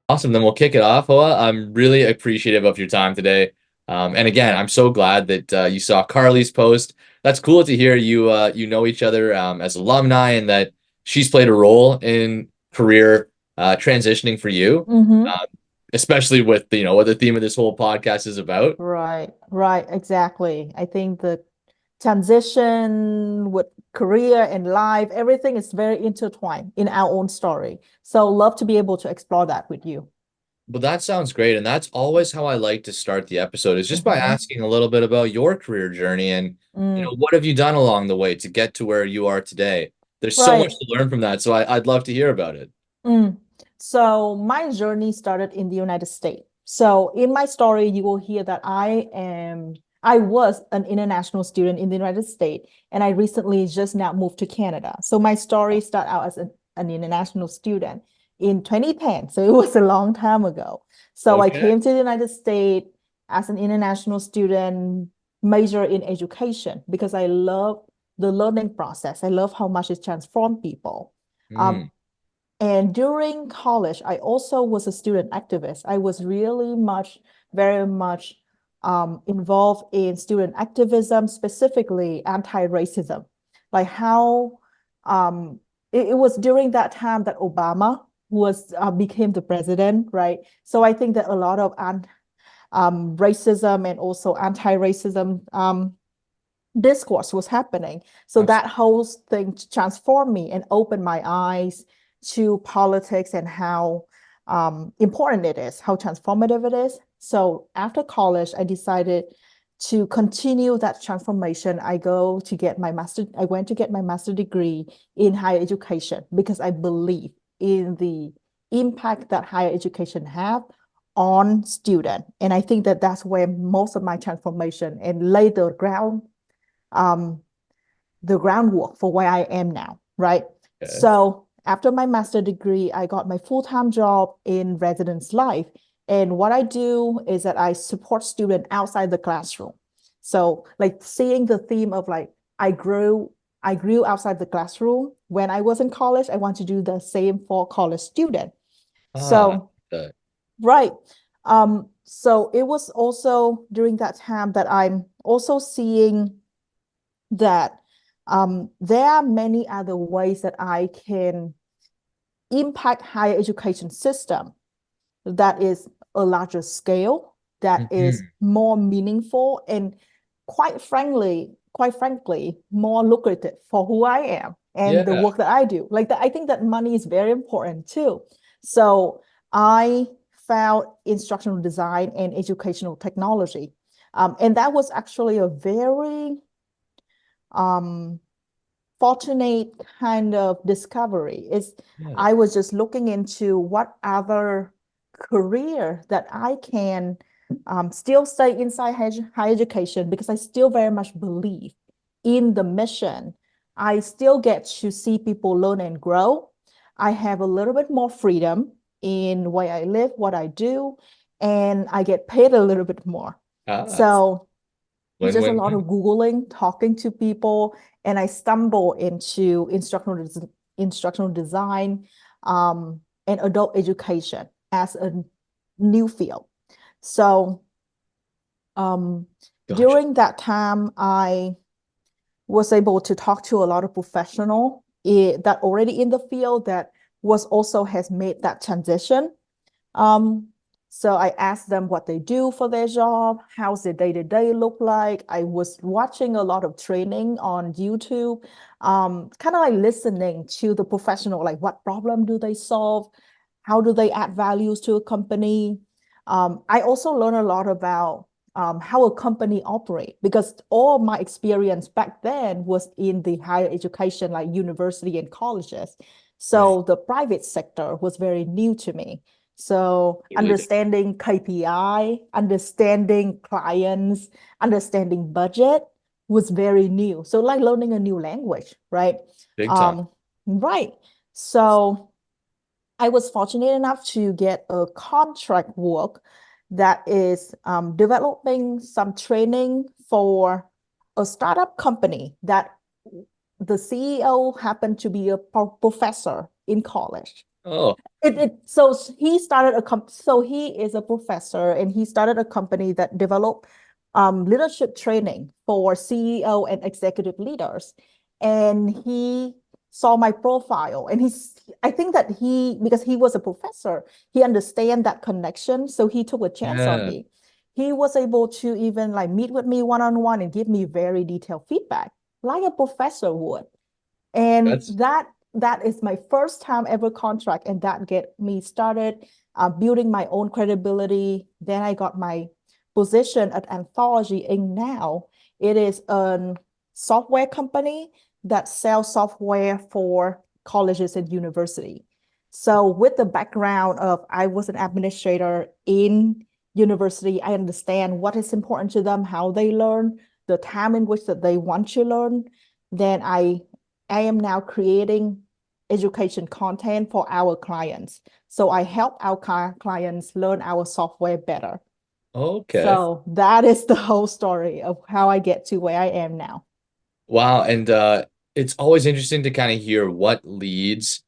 Awesome. Then we'll kick it off, Hoa. I'm really appreciative of your time today. And again, I'm so glad that you saw Carly's post. That's cool to hear you know each other as alumni and that she's played a role in career transitioning for you, Mm-hmm. uh, especially with what the theme of this whole podcast is about. Right, exactly. I think the transition with career and life, everything is very intertwined in our own story. So love to be able to explore that with you. Well, that sounds great. And that's always how I like to start the episode is just by Mm-hmm. asking a little bit about your career journey and, Mm, what have you done along the way to get to where you are today? There's so much right. to learn from that. So I'd love to hear about it. Mm. So my journey started in the United States. So in my story, you will hear that I was an international student in the United States, and I recently just now moved to Canada. So my story started out as an international student in 2010. So it was a long time ago. So I Okay. came to the United States as an international student, major in education because I love the learning process. I love how much it transformed people. Um, Mm, and during college, I also was a student activist. I was really very much involved in student activism, specifically anti-racism. Like how it was during that time that Obama was became the president, right? So I think that a lot of racism and also anti-racism discourse was happening. So that absolutely. whole thing transformed me and opened my eyes to politics and how important it is, how transformative it is. So after college, I decided to continue that transformation. I went to get my master degree in higher education because I believe in the impact that higher education have on student. And I think that that's where most of my transformation and lay um, the groundwork for where I am now, right? Okay. So after my master degree, I got my full-time job in residence life. And what I do is that I support students outside the classroom. So like seeing the theme of like I grew outside the classroom when I was in college. I want to do the same for college student. Ah, So uh, right. So it was also during that time that I'm also seeing that there are many other ways that I can impact higher education system that is a larger scale, that is mhm. more meaningful, and quite frankly, more lucrative for who I am and the Yeah. work that I do. Like that, I think that money is very important too. So I found instructional design and educational technology. And that was actually a very um, fortunate kind of discovery. Is Yeah. I was just looking into what other career that I can still stay inside higher education because I still very much believe in the mission. I still get to see people learn and grow. I have a little bit more freedom in where I live, what I do, and I get paid a little bit more. Ah, So it's win, just a win, lot of win. Googling, talking to people, and I stumble into instructional design and adult education as a new field. So um, Gotcha. during that time, I was able to talk to a lot of professional that already in the field that was also has made that transition. Um, so I asked them what they do for their job, how's their day-to-day look like. I was watching a lot of training on YouTube, kind of like listening to the professional, like what problem do they solve? How do they add values to a company? I also learned a lot about how a company operate because all my experience back then was in the higher education, like university and colleges. Right. So the private sector was very new to me. So Totally different. understanding KPI, understanding clients, understanding budget was very new. So like learning a new language, right? Big time. Um, right. So I was fortunate enough to get a contract work that is developing some training for a startup company that the CEO happened to be a professor in college. Oh, So he started so he is a professor and he started a company that developed leadership training for CEO and executive leaders. And he saw my profile and I think that because he was a professor, he understand that connection. So he took a chance on yeah. me. He was able to even like meet with me one-on-one and give me very detailed feedback, like a professor would. And That's that is my first time ever contract, and that get me started building my own credibility. Then I got my position at Anthology, and now it is a software company that sells software for colleges and university. So with the background of I was an administrator in university, I understand what is important to them, how they learn, the time in which that they want to learn. Then I am now creating education content for our clients. So I help our clients learn our software better. okay. So that is the whole story of how I get to where I am now. Wow. And it's always interesting to kind of hear what leads,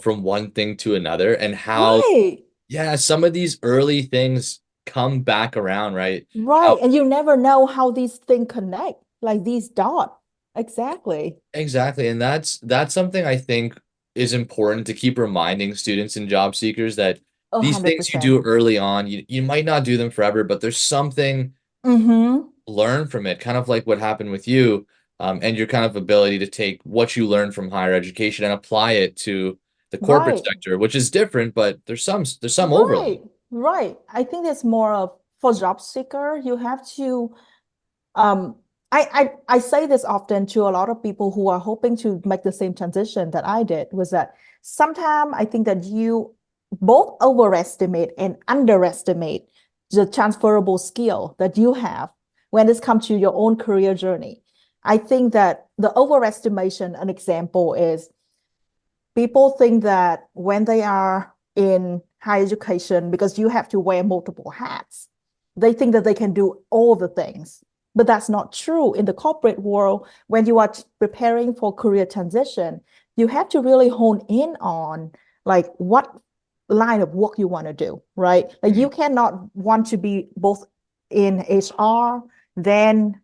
from one thing to another and how, Right, yeah, some of these early things come back around, right? right. How And you never know how these things connect, like these dots. Exactly. exactly. And that's something I think is important to keep reminding students and job seekers that A these hundred things you percent. do early on, you might not do them forever, but there's something Mm-hmm. learn from it, kind of like what happened with you, and your kind of ability to take what you learned from higher education and apply it to the corporate Right. sector, which is different, but there's some overlap. Right. Right. I think it's more of for job seeker, you have to I say this often to a lot of people who are hoping to make the same transition that I did, was that sometimes I think that you both overestimate and underestimate the transferable skill that you have when it comes to your own career journey. I think that the overestimation, an example is people think that when they are in higher education, because you have to wear multiple hats, they think that they can do all the things. But that's not true in the corporate world. When you are preparing for career transition, you have to really hone in on like what line of work you want to do, right? Like Mm. you cannot want to be both in HR, then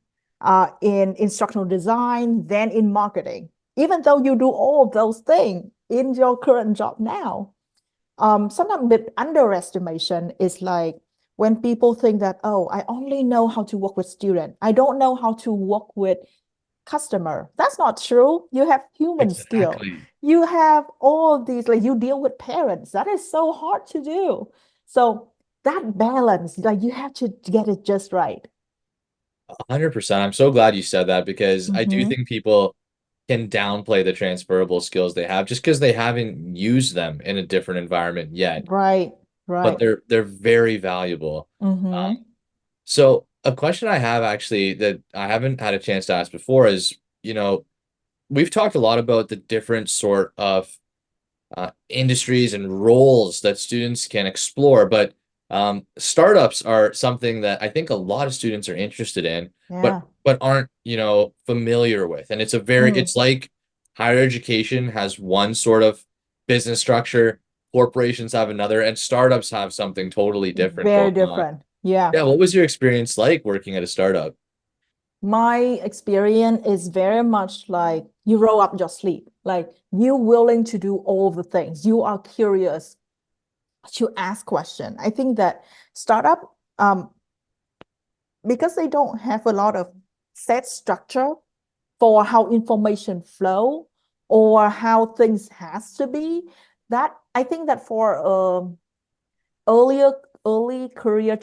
in instructional design, then in marketing. Even though you do all of those things in your current job now, sometimes the underestimation is like when people think that, oh, I only know how to work with students. I don't know how to work with customer. That's not true. You have human skill. Exactly. You have all these, like you deal with parents. That is so hard to do. So that balance, like you have to get it just right. 100%. I'm so glad you said that because I do Mm-hmm. think people can downplay the transferable skills they have just because they haven't used them in a different environment yet, Right, but right. they're very valuable. Mm-hmm. So a question I have actually that I haven't had a chance to ask before is, we've talked a lot about the different sort of industries and roles that students can explore, but startups are something that I think a lot of students are interested in, but Yeah. aren't, familiar with. And Mm. it's like higher education has one sort of business structure, corporations have another, and startups have something totally different Very going on. different. Yeah. Yeah, what was your experience like working at a startup? My experience is very much like you roll up your sleeve. Like you willing to do all the things. You are curious to ask question. I think that startup, because they don't have a lot of set structure for how information flow or how things has to be, that I think that for earlier early career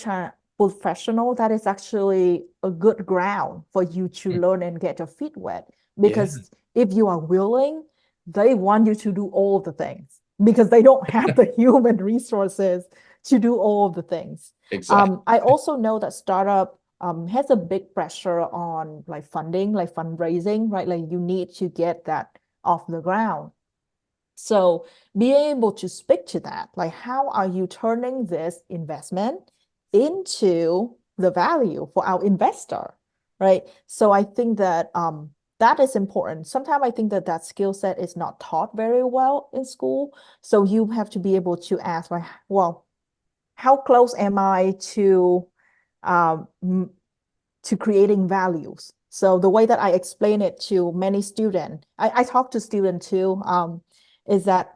professional, that is actually a good ground for you to Mm. learn and get your feet wet. Yeah, Because if you are willing, they want you to do all the things because they don't have the human resources to do all of the things. exactly. I also know that startup has a big pressure on like funding, like fundraising, right? Like you need to get that off the ground. So being able to speak to that, like how are you turning this investment into the value for our investor? right? So I think that that is important. Sometimes I think that that skill set is not taught very well in school. So you have to be able to ask, like, well, how close am I um, to creating values? So the way that I explain it to many students, I talk to students too, is that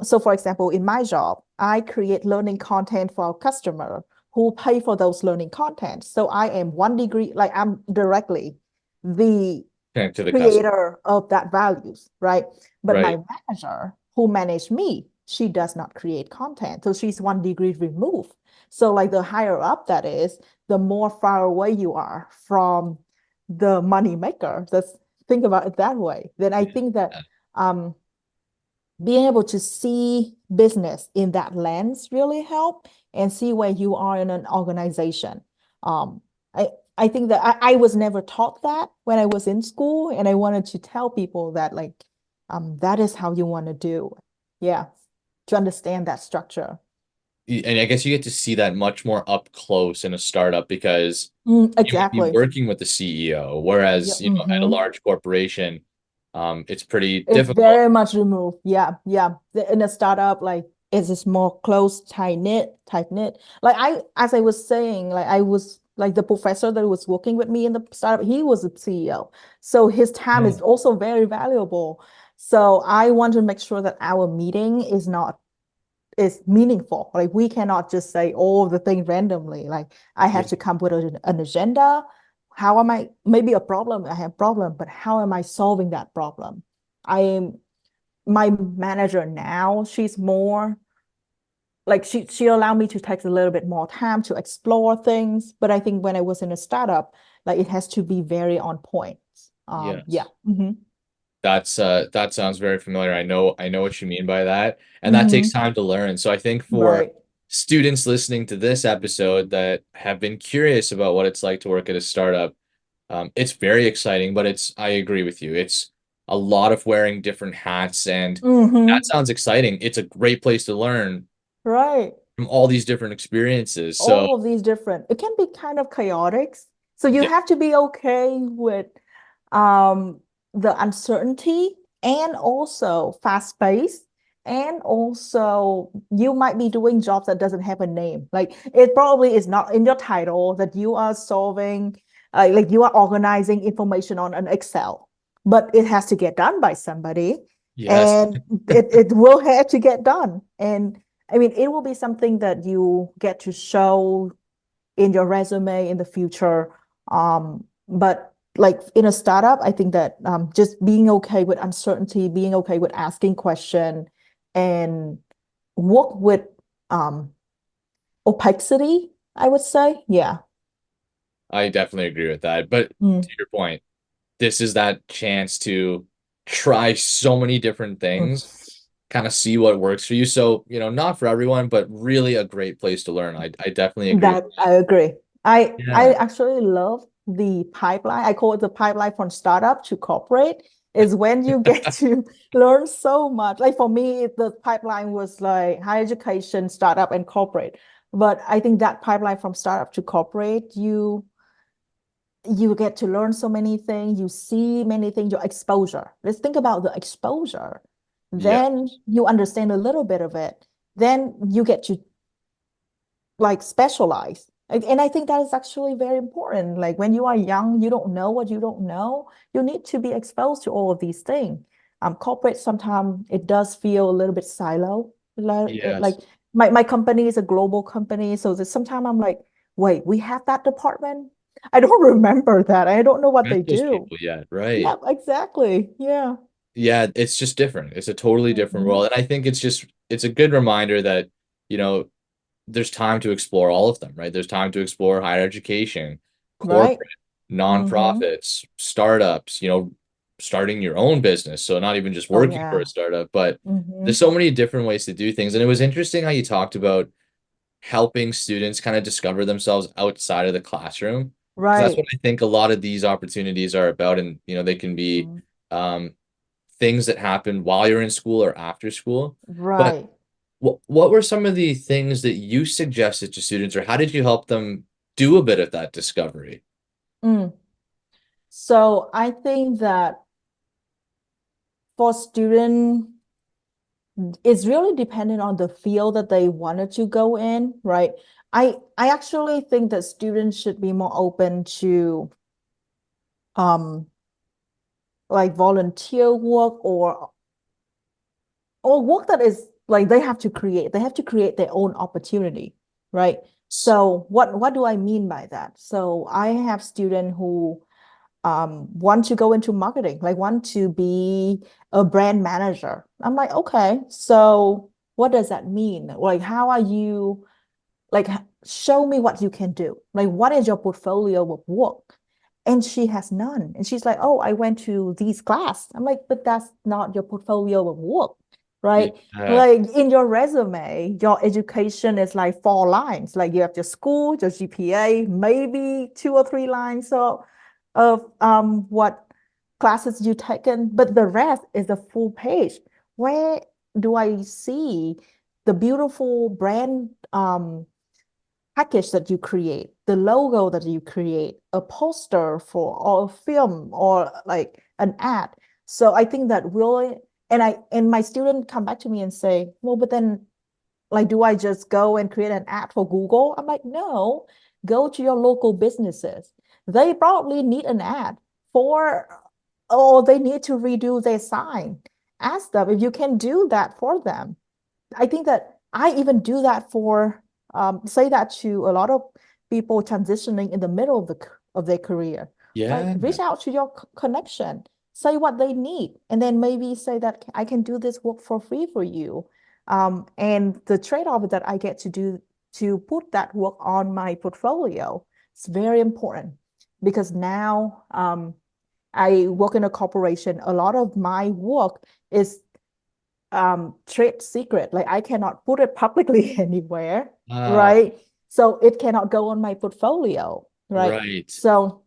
so for example, in my job, I create learning content for our customer who pay for those learning content. So I am one degree, like I'm directly the Connect to the customer. creator of that values, right? But my Right. manager who manage me, she does not create content. So she's one degree removed. So like the higher up that is, the more far away you are from the money maker. Let's think about it that way. Then I think that um being able to see business in that lens really help and see where you are in an organization. Um, I I think that I was never taught that when I was in school, and I wanted to tell people that like that is how you want to do. Yeah, to understand that structure. And I guess you get to see that much more up close in a startup because you might be Exactly. working with the CEO, Yeah. whereas, at a large corporation, it's pretty It's difficult. very much removed. Yeah, yeah. In a startup, like it's just more close, tight knit. Like as I was saying, like I was like the professor that was working with me in the startup, he was a CEO. So his time is Oh, also very valuable. So I want to make sure that our meeting is meaningful. Like we cannot just say all of the things randomly. Like I yeah. have to come with an agenda. How am I, maybe a problem, I have problem, but how am I solving that problem? I am my manager now, she's more like she allowed me to take a little bit more time to explore things. But I think when I was in a startup, like it has to be very on point. Yeah. Yes. Mm-hmm. That sounds very familiar. I know what you mean by that. And that takes Mm-hmm. time to learn. So I think for Right. students listening to this episode that have been curious about what it's like to work at a startup, it's very exciting, but I agree with you. It's a lot of wearing different hats, and that Mm-hmm. sounds exciting. It's a great place to learn Right. from all these different experiences. So All of these different, it can be kind of chaotic. So you yeah, have to be okay with um the uncertainty and also fast pace. And also you might be doing jobs that doesn't have a name. Like it probably is not in your title that you are solving, like you are organizing information on an Excel, but it has to get done by somebody, yes, and it will have to get done. And I mean, it will be something that you get to show in your resume in the future. But like in a startup, I think that just being okay with uncertainty, being okay with asking question, and work with um, opacity, I would say. Yeah. I definitely agree with that. But to Mm. your point, this is that chance to try so many different things, kind of see what works for you. So, not for everyone, but really a great place to learn. I definitely agree with That I agree. I yeah. actually love the pipeline. I call it the pipeline from startup to corporate is when you get to learn so much. Like for me, the pipeline was like higher education, startup, and corporate. But I think that pipeline from startup to corporate, you get to learn so many things, you see many things, your exposure. Let's think about the exposure. Yeah. Then you understand a little bit of it. Then you get to like specialize. And I think that is actually very important. Like when you are young, you don't know what you don't know. You need to be exposed to all of these things. Corporate sometimes it does feel a little bit silo. Like Yes. my company is a global company, so that sometimes I'm like, wait, we have that department? I don't remember that. I don't know what Met they those do. people yet, Yeah, right. exactly. Yeah. Yeah, it's just different. It's a totally different Mhm. world. And I think it's a good reminder that, you know, there's time to explore all of them, right? There's time to explore higher education, Right. corporate, Mm-hmm. nonprofits, startups, starting your own business. So not even just Oh working for a yeah. startup, but Mm-hmm. there's so many different ways to do things. And it was interesting how you talked about helping students kind of discover themselves outside of the classroom. Because that's Right. what I think a lot of these opportunities are about. And, they can be Mm. um, things that happen while you're in school or after school. But Right. what were some of the things that you suggested to students, or how did you help them do a bit of that discovery? Mm. So I think that for student, it's really dependent on the field that they wanted to go in, right? I actually think that students should be more open to um like volunteer work or work that is like they have to create their own opportunity, right? So what do I mean by that? So I have students who want to go into marketing, like want to be a brand manager. I'm like, okay, so what does that mean? Like, how are you, like, show me what you can do. Like, what is your portfolio of work? And she has none. And she's like, oh, I went to these class. I'm like, but that's not your portfolio of work, right? Yeah. Like in your resume, your education is like 4 lines. Like you have your school, your GPA, maybe 2 or 3 lines of what classes you taken, but the rest is a full page. Where do I see the beautiful brand package that you create, the logo that you create, a poster for or a film or like an ad? So I think that will and my student come back to me and say, well, but then like, do I just go and create an ad for Google? I'm like, no, go to your local businesses. They probably need an ad for, or they need to redo their sign. Ask them if you can do that for them. I think that I even do that for say that to a lot of people transitioning in the middle of their career. Like Yeah. reach out to your connection, say what they need, and then maybe say that I can do this work for free for you. And the trade-off is that I get to do to put that work on my portfolio. It's very important because now I work in a corporation. A lot of my work is trade secret. Like I cannot put it publicly anywhere, Ah, right? So it cannot go on my portfolio, right? right. So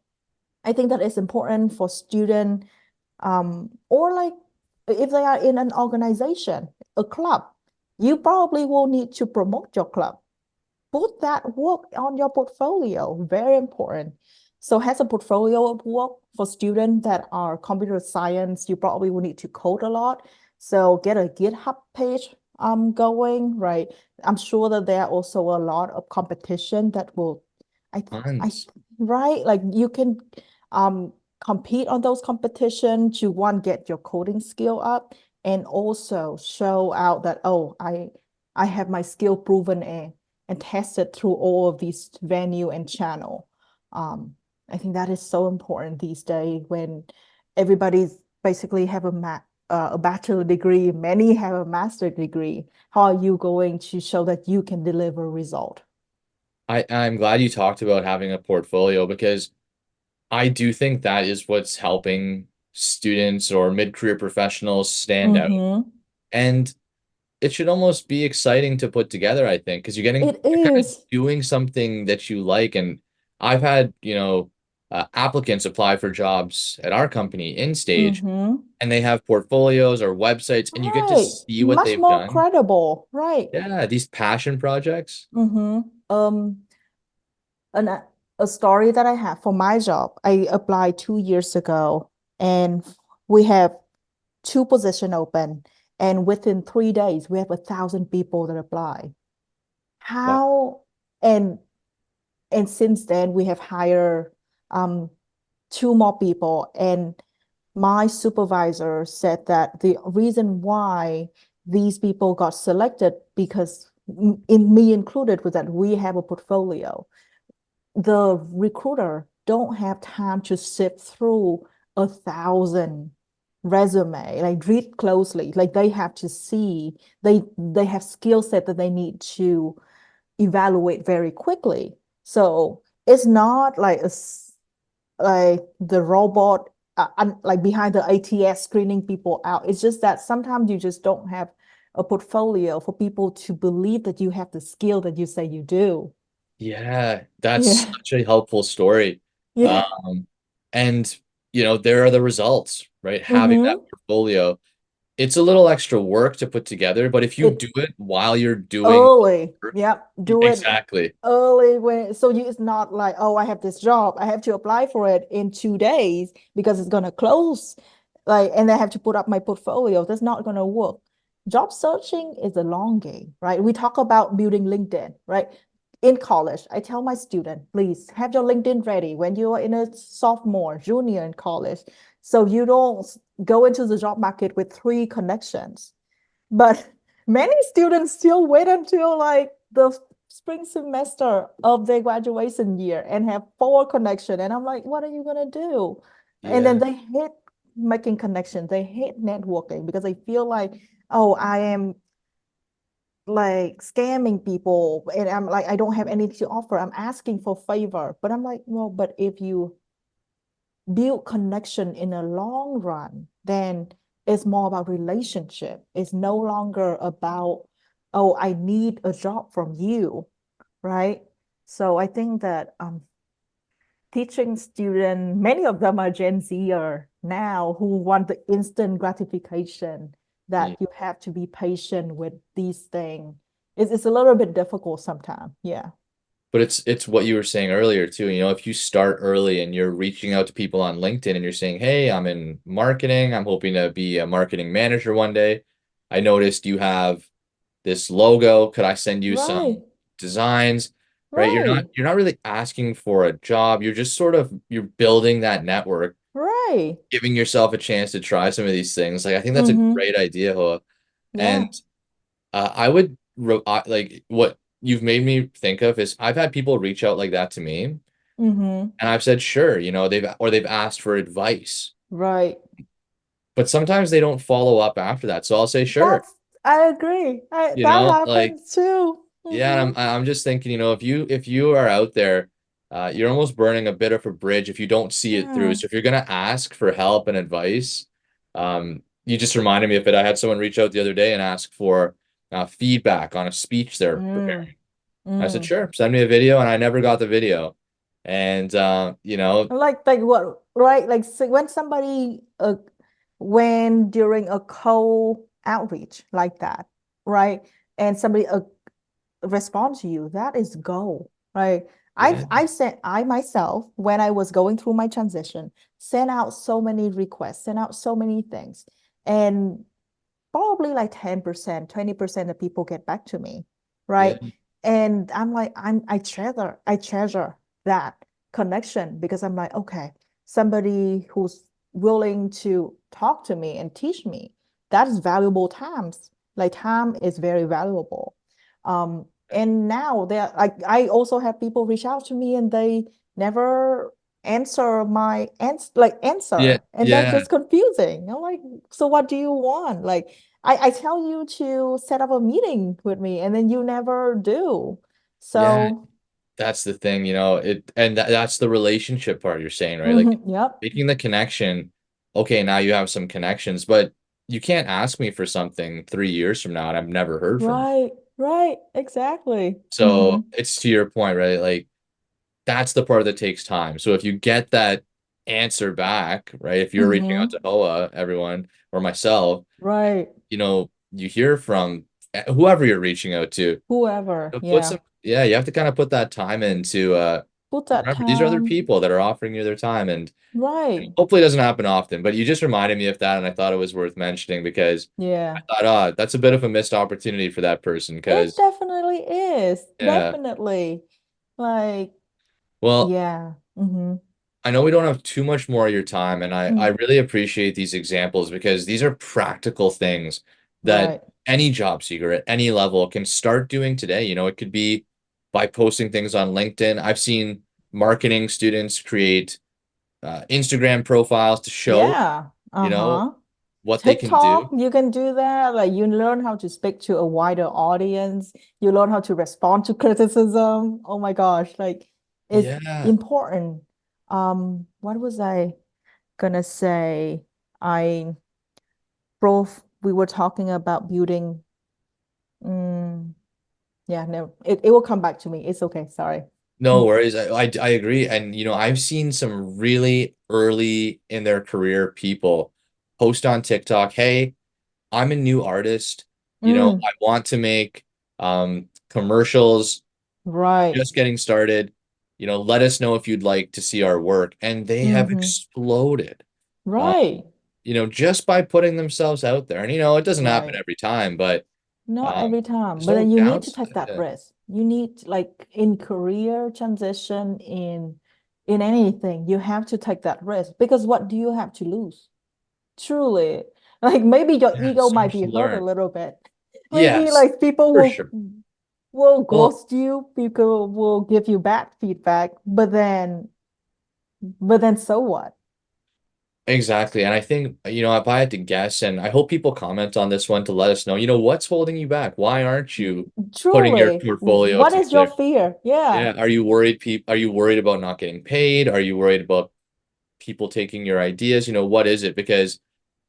I think that it's important for student or like if they are in an organization, a club, you probably will need to promote your club. Put that work on your portfolio, very important. So has a portfolio of work for students that are computer science, you probably will need to code a lot. So get a GitHub page going, right? I'm sure that there are also a lot of competition that will I Tons. right? Like you can um compete on those competitions to one, get your coding skill up and also show out that oh, I have my skill proven and tested through all of these venue and channel. I think that is so important these days when everybody's basically have a bachelor degree, many have a master degree. How are you going to show that you can deliver result? I'm glad you talked about having a portfolio because I do think that is what's helping students or mid-career professionals stand out. Mm-hmm. And it should almost be exciting to put together, I think, because It you're kind of is. doing something that you like. And I've had, applicants apply for jobs at our company in stage, Mm-hmm. and they have portfolios or websites, and you get to Right. see what Much they've more done. credible. Right. Yeah, these passion projects. Mm-hmm. An, a story that I have for my job, I applied 2 years ago and we have two position open. And within 3 days, we have 1,000 people that apply. Wow. How and and since then we have hired um two more people and my supervisor said that the reason why these people got selected because in me included was that we have a portfolio. The recruiter don't have time to sift through 1,000 resume, like read closely, like they have to see they have skill set that they need to evaluate very quickly. So it's not like like the robot like behind the ATS screening people out. It's just that sometimes you just don't have a portfolio for people to believe that you have the skill that you say you do. Yeah, that's Yeah. such a helpful story. Yeah. Um, and there are the results, right? Having that Mm-hmm. portfolio. it's a little extra work to put together, but if you It do it while you're doing early. work, Yep. Do it exactly. early when so you it's not like, oh, I have this job. I have to apply for it in 2 days because it's gonna close. Like, and I have to put up my portfolio. That's not gonna work. Job searching is a long game, right? We talk about building LinkedIn, right? In college, I tell my student, please have your LinkedIn ready when you are in a sophomore, junior in college. So you don't go into the job market with 3 connections. But many students still wait until like the spring semester of their graduation year and have 4 connection. And I'm like, what are you gonna do? And then Yeah. they hate making connections. They hate networking because they feel like, oh, I am like scamming people and I'm like, I don't have anything to offer. I'm asking for favor. But I'm like, well, but if you build connection in a long run, then it's more about relationship. It's no longer about, oh, I need a job from you, right? So I think that teaching students, many of them are Gen Zer now who want the instant gratification that Mm. you have to be patient with these things. It's a little bit difficult sometimes. Yeah. But it's what you were saying earlier too. You know, if you start early and you're reaching out to people on LinkedIn and you're saying, "Hey, I'm in marketing. I'm hoping to be a marketing manager one day. I noticed you have this logo. Could I send you Right. some designs?" Right? Right. You're not really asking for a job. You're just sort of you're building that network, Right. giving yourself a chance to try some of these things. Like I think that's a Mm-hmm. great idea, Hoa. And Yeah. I would like what you've made me think of is I've had people reach out like that to me, and Mm-hmm. I've said sure, you know, they've asked for advice, Right. but sometimes they don't follow up after that. So I'll say sure, I agree. you That know, like happens too. yeah, Mm-hmm. and I'm just thinking, you know, if you are out there, you're almost burning a bit of a bridge if you don't see it through. Yeah. So if you're gonna ask for help and advice, you just reminded me of it. I had someone reach out the other day and ask for feedback on a speech they're Mm, preparing. I said, mm. sure, send me a video, and I never got the video. And you know, Like what, right? Like so when somebody when during a cold outreach like that, right? And somebody respond to you, that is gold, right? yeah, I sent I myself when I was going through my transition, sent out so many requests, sent out so many things, and probably like 10%, 20% of people get back to me, yeah, right? And I'm like, I treasure that connection because I'm like, okay, somebody who's willing to talk to me and teach me, that is valuable times. Like time is very valuable. And now they're like, I also have people reach out to me and they never answer my yeah, answer, and that's yeah, just confusing. I'm like, so what do you want? Like, I tell you to set up a meeting with me and then you never do. yeah. So, That's the thing, you know, and that's the relationship part you're saying, right? Like yep. making the connection. Okay, now you have some connections, but you can't ask me for something 3 years from now and I've never heard from you. Right, right, exactly. So it's to your point, right? Like that's the part that takes time. So if you get that answer back, right? If you're reaching out to Hoa, everyone, or myself, Right. you know, you hear from whoever you're reaching out to. Whoever, Put yeah. some, yeah, you have to kind of put that time into Put that remember these are other time. people that are offering you their time and Right. hopefully it doesn't happen often, but you just reminded me of that and I thought it was worth mentioning because I Yeah. thought, that's a bit of a missed opportunity for that person It because definitely is. yeah. Definitely. Like, Well, yeah. I know we don't have too much more of your time, and I Mm. really appreciate these examples because these are practical things that Right. any job seeker at any level can start doing today. You know, it could be by posting things on LinkedIn. I've seen marketing students create Instagram profiles to show, Yeah. you know, Uh-huh. what they can TikTok, do. you can do that. Like you learn how to speak to a wider audience. You learn how to respond to criticism. Oh my gosh, like it's Yeah. important. What was I gonna say? I Prof, we were talking about building. Mm, yeah, no, it will come back to me. It's okay. Sorry. No worries. I agree. And you know, I've seen some really early in their career people post on TikTok, hey, I'm a new artist. Mm, I want to make commercials, right. just getting started. Let us know if you'd like to see our work. And they have Mm-hmm. exploded. Um, Right. just by putting themselves out there. And it doesn't happen Right. every time, but Not um, every time, there's but no then you need to take downside. that Yeah. risk. You need like in career transition in anything, you have to take that risk because what do you have to lose? Truly. Like maybe your Yeah, ego so might much be to hurt a learn. little bit. Maybe Yes, like people for sure. will Well, ghost you, people will give you bad feedback, but then so what? exactly. And I think, if I had to guess, and I hope people comment on this one to let us know, what's holding you back? Why aren't you putting your Truly, portfolio what is your together? fear? Yeah, Yeah. Are you worried about not getting paid? Are you worried about people taking your ideas? What is it? Because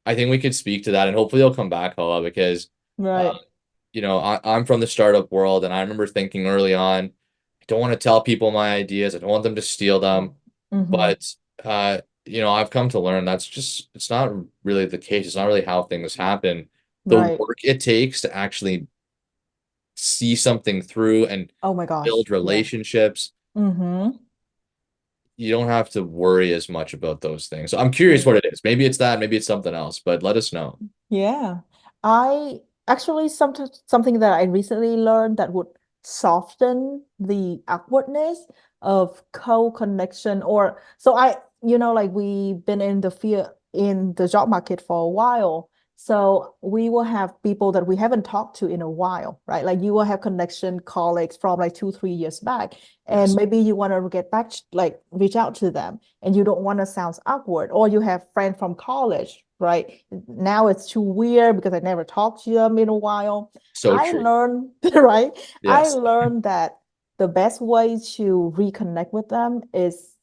I think we could speak to that and hopefully they'll come back, Hoa, because right. I'm from the startup world and I remember thinking early on, I don't want to tell people my ideas. I don't want them to steal them. Mm-hmm. But I've come to learn it's not really the case. It's not really how things happen. The Right. work it takes to actually see something through and Oh my gosh. build Yeah. relationships, Mm-hmm. you don't have to worry as much about those things. So I'm curious what it is. Maybe it's that, maybe it's something else, but let us know. Yeah. I actually something that I recently learned that would soften the awkwardness of co-connection or so like we've been in the field in the job market for a while. So we will have people that we haven't talked to in a while, right? Like you will have connection colleagues from like 2, 3 years back, and Yes. maybe you want to get back, like reach out to them, and you don't want to sound awkward, or you have friends from college, right? Now it's too weird because I never talked to them in a while. So I true. learned, right? I Yes. learned that the best way to reconnect with them is,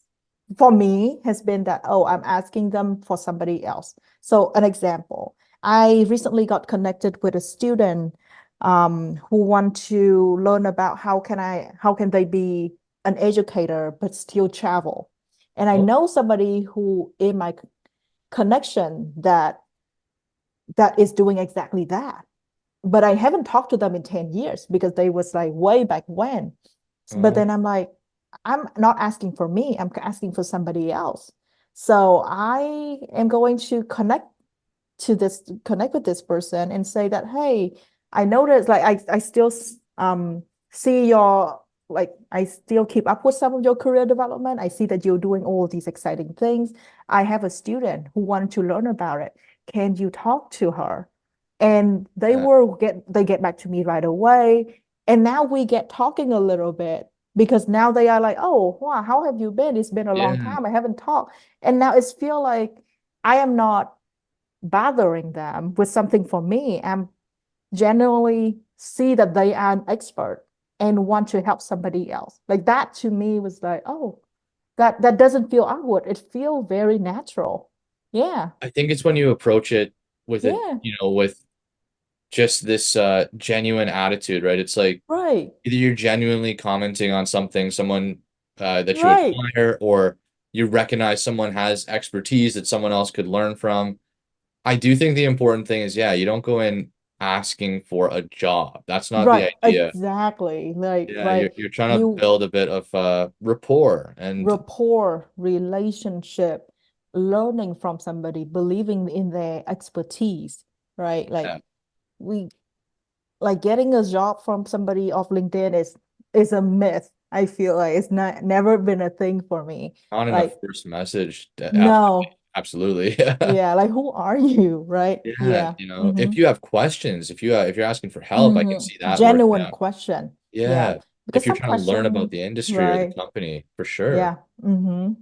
for me, has been that, oh, I'm asking them for somebody else. So an example, I recently got connected with a student who want to learn about how can they be an educator but still travel. And I Oh, know somebody who in my connection that is doing exactly that. But I haven't talked to them in 10 years because they was like way back when. But oh, then I'm like, I'm not asking for me, I'm asking for somebody else. So I am going to connect with this person and say that, hey, I noticed like I still see your like I still keep up with some of your career development. I see that you're doing all these exciting things. I have a student who wanted to learn about it. Can you talk to her? And yeah. they get back to me right away. And now we get talking a little bit because now they are like, oh, wow, how have you been? It's been a long Yeah. time. I haven't talked. And now it's feel like I am not bothering them with something for me. I'm genuinely see that they are an expert and want to help somebody else. Like that to me was like, oh, that doesn't feel awkward. It feels very natural. Yeah. I think it's when you approach it Yeah. with just this genuine attitude, right? It's like Right. either you're genuinely commenting on something, someone that you Right. admire, or you recognize someone has expertise that someone else could learn from. I do think the important thing is, yeah, you don't go in asking for a job. That's not the Right. idea. Exactly. Like, Yeah, right. you're trying to You build a bit of rapport and rapport, relationship, learning from somebody, believing in their expertise, right? Like yeah, we like getting a job from somebody off LinkedIn is a myth. I feel like it's not never been a thing for me. not in the Like, first message. no, Absolutely. yeah, like who are you, right? Yeah, Yeah. if Mm-hmm. you have questions, if you're asking for help, I can see Mm-hmm. that working Genuine out. question. Yeah. Yeah. Because If you're some trying to learn about question, the industry or the right? company, for sure. Yeah. Mm-hmm.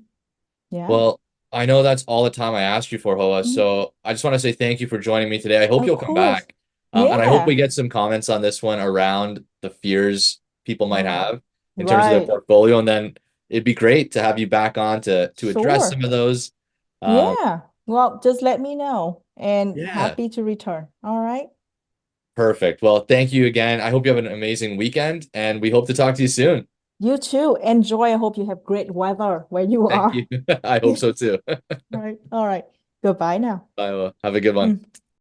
Yeah. Well, I know that's all the time I asked you for, Hoa. Mhm. So I just want to say thank you for joining me today. I hope Of you'll come course. back. And I hope we Yeah. get some comments on this one around the fears people might Oh, have in terms of their right. portfolio. And then it'd be great to have you back on to address some Sure. of those. Um, Yeah. Well, just let me know and yeah, happy to return. All right. perfect. Well, thank you again. I hope you have an amazing weekend, and we hope to talk to you soon. You too. Enjoy. I hope you have great weather where you Thank you. are. I hope so too. Right. All right. Goodbye now. Bye. Have a good one. Mm.